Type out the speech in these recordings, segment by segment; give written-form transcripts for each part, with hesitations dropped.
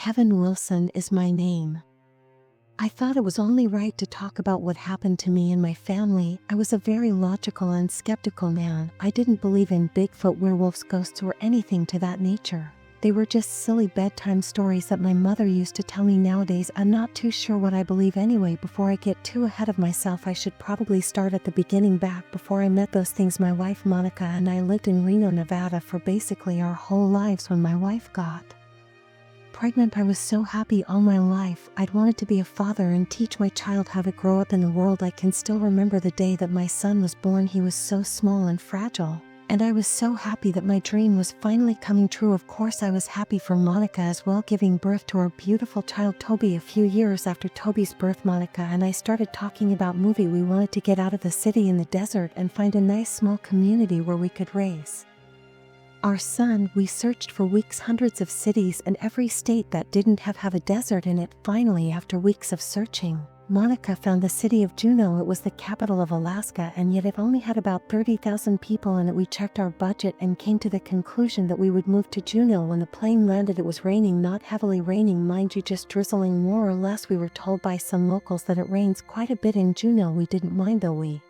Kevin Wilson is my name. I thought it was only right to talk about what happened to me and my family. I was a very logical and skeptical man. I didn't believe in Bigfoot, werewolves, ghosts, or anything to that nature. They were just silly bedtime stories that my mother used to tell me. Nowadays, I'm not too sure what I believe anyway. Before I get too ahead of myself, I should probably start at the beginning, back before I met those things. My wife Monica and I lived in Reno, Nevada for basically our whole lives. When my wife got pregnant, I was so happy. All my life I'd wanted to be a father and teach my child how to grow up in the world. I can still remember the day that my son was born. He was so small and fragile, and I was so happy that my dream was finally coming true. Of course, I was happy for Monica as well, giving birth to our beautiful child Toby. A few years after Toby's birth, Monica and I started talking about moving. We wanted to get out of the city in the desert and find a nice small community where we could raise our son. We searched for weeks, hundreds of cities and every state that didn't have a desert in it. Finally, after weeks of searching, Monica found the city of Juneau. It was the capital of Alaska, and yet it only had about 30,000 people in it. We checked our budget and came to the conclusion that we would move to Juneau. When the plane landed, it was raining, not heavily raining, mind you, just drizzling more or less. We were told by some locals that it rains quite a bit in Juneau. We didn't mind though. We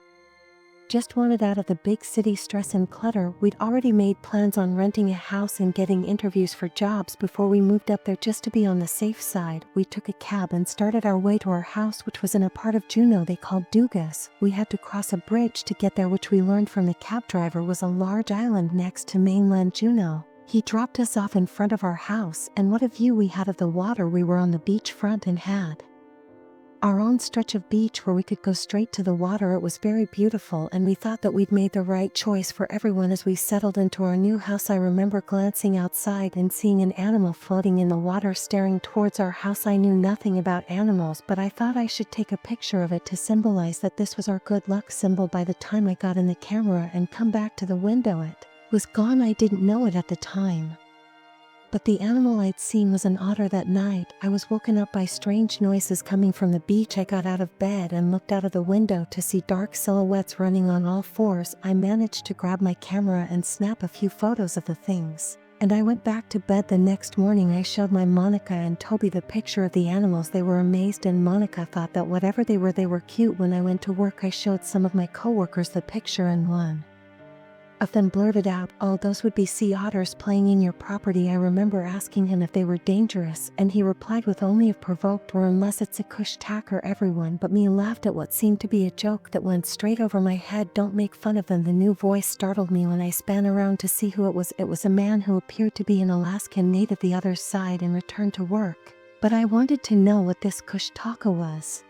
just wanted out of the big city stress and clutter. We'd already made plans on renting a house and getting interviews for jobs before we moved up there, just to be on the safe side. We took a cab and started our way to our house, which was in a part of Juneau they called Dugas. We had to cross a bridge to get there, which we learned from the cab driver was a large island next to mainland Juneau. He dropped us off in front of our house, and what a view we had of the water. We were on the beach front and had our own stretch of beach where we could go straight to the water. It was very beautiful, and we thought that we'd made the right choice for everyone. As we settled into our new house, I remember glancing outside and seeing an animal floating in the water staring towards our house. I knew nothing about animals, but I thought I should take a picture of it to symbolize that this was our good luck symbol. By the time I got in the camera and come back to the window, it was gone. I didn't know it at the time, but the animal I'd seen was an otter. That night, I was woken up by strange noises coming from the beach. I got out of bed and looked out of the window to see dark silhouettes running on all fours. I managed to grab my camera and snap a few photos of the things, and I went back to bed. The next morning, I showed my Monica and Toby the picture of the animals. They were amazed, and Monica thought that whatever they were cute. When I went to work, I showed some of my coworkers the picture, and one of them blurted out, "Oh, those would be sea otters playing in your property." I remember asking him if they were dangerous, and he replied with only if provoked, or unless it's a Kush Tacker. Everyone but me laughed at what seemed to be a joke that went straight over my head. "Don't make fun of them." The new voice startled me when I span around to see who it was. It was a man who appeared to be an Alaskan native. The other side and returned to work, but I wanted to know what this Kush Tacker was.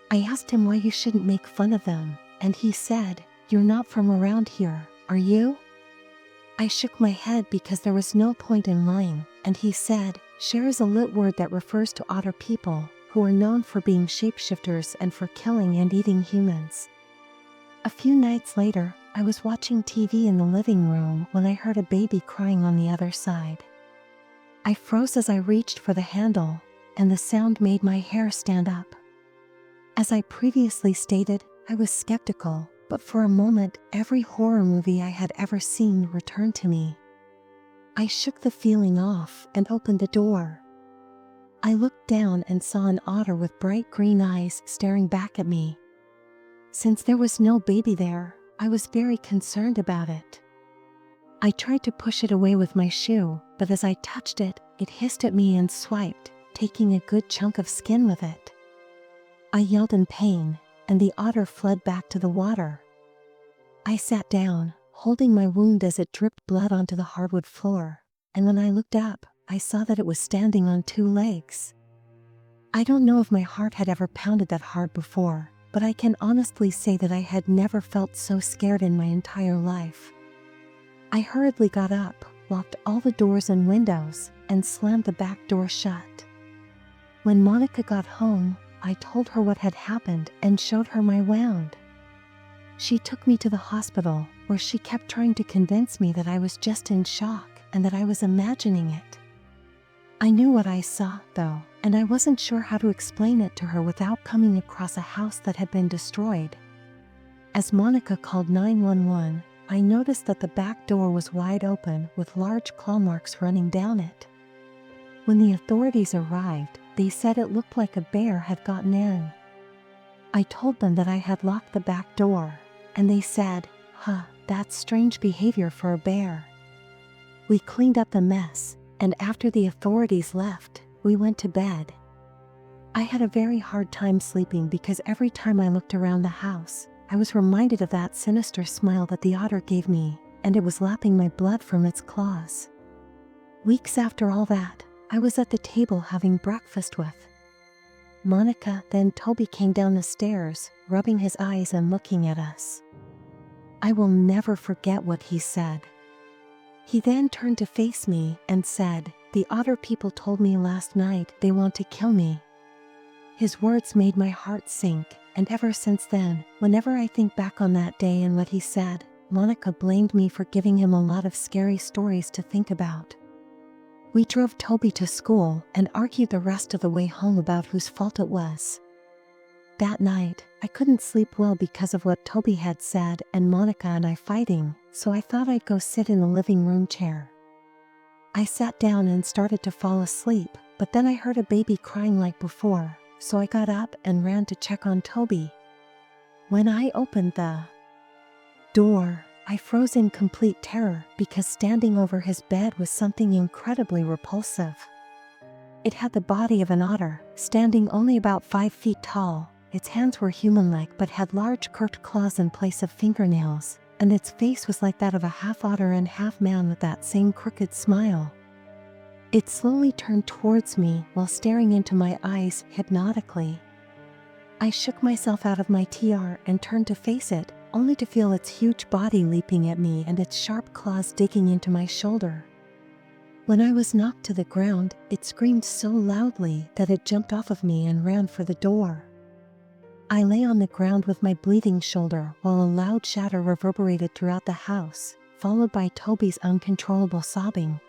I asked him why you shouldn't make fun of them, and he said, "You're not from around here, are you?" I shook my head because there was no point in lying, and he said, "Share is a lit word that refers to otter people, who are known for being shapeshifters and for killing and eating humans." A few nights later, I was watching TV in the living room when I heard a baby crying on the other side. I froze as I reached for the handle, and the sound made my hair stand up. As I previously stated, I was skeptical, but for a moment, every horror movie I had ever seen returned to me. I shook the feeling off and opened the door. I looked down and saw an otter with bright green eyes staring back at me. Since there was no baby there, I was very concerned about it. I tried to push it away with my shoe, but as I touched it, it hissed at me and swiped, taking a good chunk of skin with it. I yelled in pain, and the otter fled back to the water. I sat down, holding my wound as it dripped blood onto the hardwood floor, and when I looked up, I saw that it was standing on two legs. I don't know if my heart had ever pounded that hard before, but I can honestly say that I had never felt so scared in my entire life. I hurriedly got up, locked all the doors and windows, and slammed the back door shut. When Monica got home, I told her what had happened and showed her my wound. She took me to the hospital, where she kept trying to convince me that I was just in shock and that I was imagining it. I knew what I saw, though, and I wasn't sure how to explain it to her without coming across a house that had been destroyed. As Monica called 911, I noticed that the back door was wide open with large claw marks running down it. When the authorities arrived, they said it looked like a bear had gotten in. I told them that I had locked the back door, and they said, that's strange behavior for a bear. We cleaned up the mess, and after the authorities left, we went to bed. I had a very hard time sleeping because every time I looked around the house, I was reminded of that sinister smile that the otter gave me, and it was lapping my blood from its claws. Weeks after all that, I was at the table having breakfast with Monica, then Toby came down the stairs, rubbing his eyes and looking at us. I will never forget what he said. He then turned to face me and said, "The otter people told me last night they want to kill me." His words made my heart sink, and ever since then, whenever I think back on that day and what he said, Monica blamed me for giving him a lot of scary stories to think about. We drove Toby to school and argued the rest of the way home about whose fault it was. That night, I couldn't sleep well because of what Toby had said and Monica and I fighting, so I thought I'd go sit in the living room chair. I sat down and started to fall asleep, but then I heard a baby crying like before, so I got up and ran to check on Toby. When I opened the door, I froze in complete terror because standing over his bed was something incredibly repulsive. It had the body of an otter, standing only about 5 feet tall. Its hands were human-like but had large curved claws in place of fingernails, and its face was like that of a half otter and half man with that same crooked smile. It slowly turned towards me while staring into my eyes hypnotically. I shook myself out of my TR and turned to face it, only to feel its huge body leaping at me and its sharp claws digging into my shoulder. When I was knocked to the ground, it screamed so loudly that it jumped off of me and ran for the door. I lay on the ground with my bleeding shoulder while a loud shatter reverberated throughout the house, followed by Toby's uncontrollable sobbing.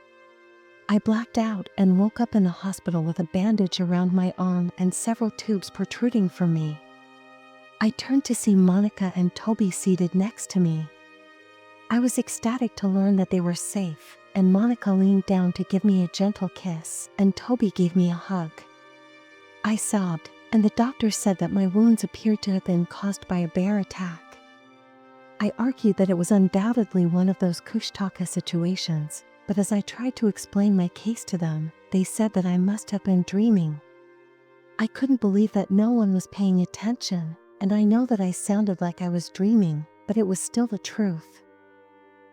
I blacked out and woke up in a hospital with a bandage around my arm and several tubes protruding from me. I turned to see Monica and Toby seated next to me. I was ecstatic to learn that they were safe, and Monica leaned down to give me a gentle kiss, and Toby gave me a hug. I sobbed, and the doctor said that my wounds appeared to have been caused by a bear attack. I argued that it was undoubtedly one of those Kush situations, but as I tried to explain my case to them, they said that I must have been dreaming. I couldn't believe that no one was paying attention, and I know that I sounded like I was dreaming, but it was still the truth.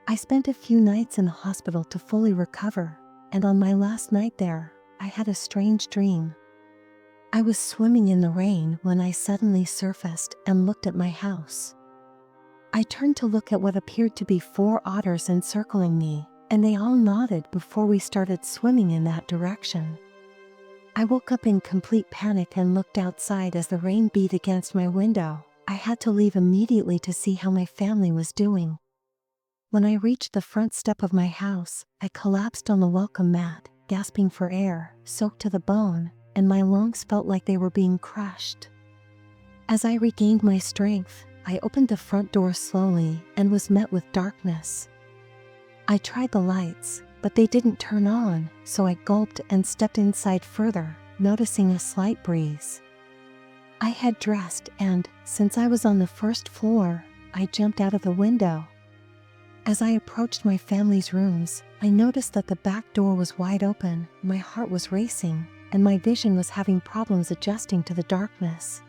I spent a few nights in the hospital to fully recover, and on my last night there, I had a strange dream. I was swimming in the rain when I suddenly surfaced and looked at my house. I turned to look at what appeared to be 4 otters encircling me, and they all nodded before we started swimming in that direction. I woke up in complete panic and looked outside as the rain beat against my window. I had to leave immediately to see how my family was doing. When I reached the front step of my house, I collapsed on the welcome mat, gasping for air, soaked to the bone, and my lungs felt like they were being crushed. As I regained my strength, I opened the front door slowly and was met with darkness. I tried the lights, but they didn't turn on, so I gulped and stepped inside further, noticing a slight breeze. I had dressed and, since I was on the first floor, I jumped out of the window. As I approached my family's rooms, I noticed that the back door was wide open, my heart was racing, and my vision was having problems adjusting to the darkness.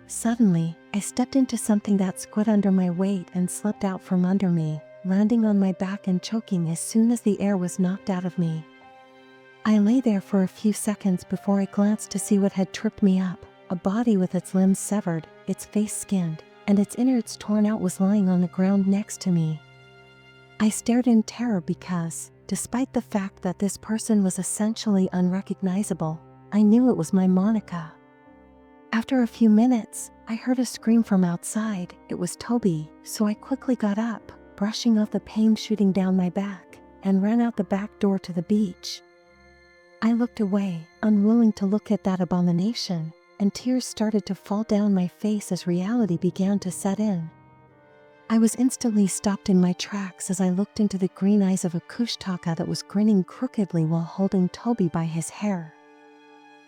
Suddenly, I stepped into something that squid under my weight and slipped out from under me, landing on my back and choking as soon as the air was knocked out of me. I lay there for a few seconds before I glanced to see what had tripped me up. A body with its limbs severed, its face skinned, and its innards torn out was lying on the ground next to me. I stared in terror because, despite the fact that this person was essentially unrecognizable, I knew it was my Monica. After a few minutes, I heard a scream from outside. It was Toby, so I quickly got up, brushing off the pain shooting down my back, and ran out the back door to the beach. I looked away, unwilling to look at that abomination, and tears started to fall down my face as reality began to set in. I was instantly stopped in my tracks as I looked into the green eyes of a Kush Tacker that was grinning crookedly while holding Toby by his hair.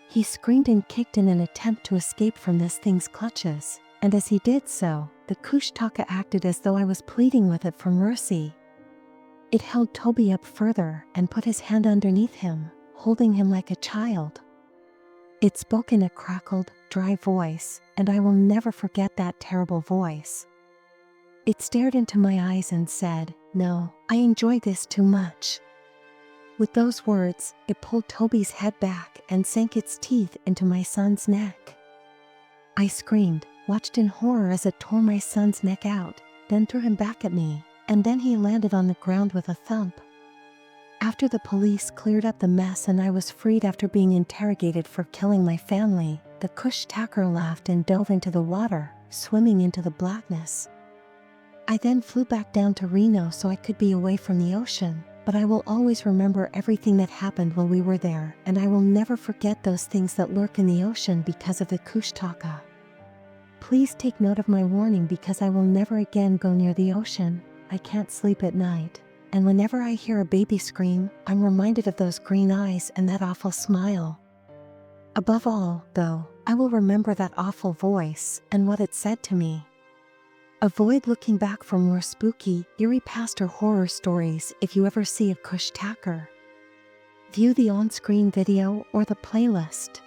He screamed and kicked in an attempt to escape from this thing's clutches, and as he did so, the Kush Tacker acted as though I was pleading with it for mercy. It held Toby up further and put his hand underneath him, holding him like a child. It spoke in a crackled, dry voice, and I will never forget that terrible voice. It stared into my eyes and said, "No, I enjoy this too much." With those words, it pulled Toby's head back and sank its teeth into my son's neck. I screamed, watched in horror as it tore my son's neck out, then threw him back at me, and then he landed on the ground with a thump. After the police cleared up the mess and I was freed after being interrogated for killing my family, the Kush Tacker laughed and dove into the water, swimming into the blackness. I then flew back down to Reno so I could be away from the ocean, but I will always remember everything that happened while we were there, and I will never forget those things that lurk in the ocean because of the Kush Tacker. Please take note of my warning because I will never again go near the ocean. I can't sleep at night, and whenever I hear a baby scream, I'm reminded of those green eyes and that awful smile. Above all, though, I will remember that awful voice and what it said to me. Avoid looking back for more spooky, eerie past or horror stories if you ever see a Kush Tacker. View the on-screen video or the playlist.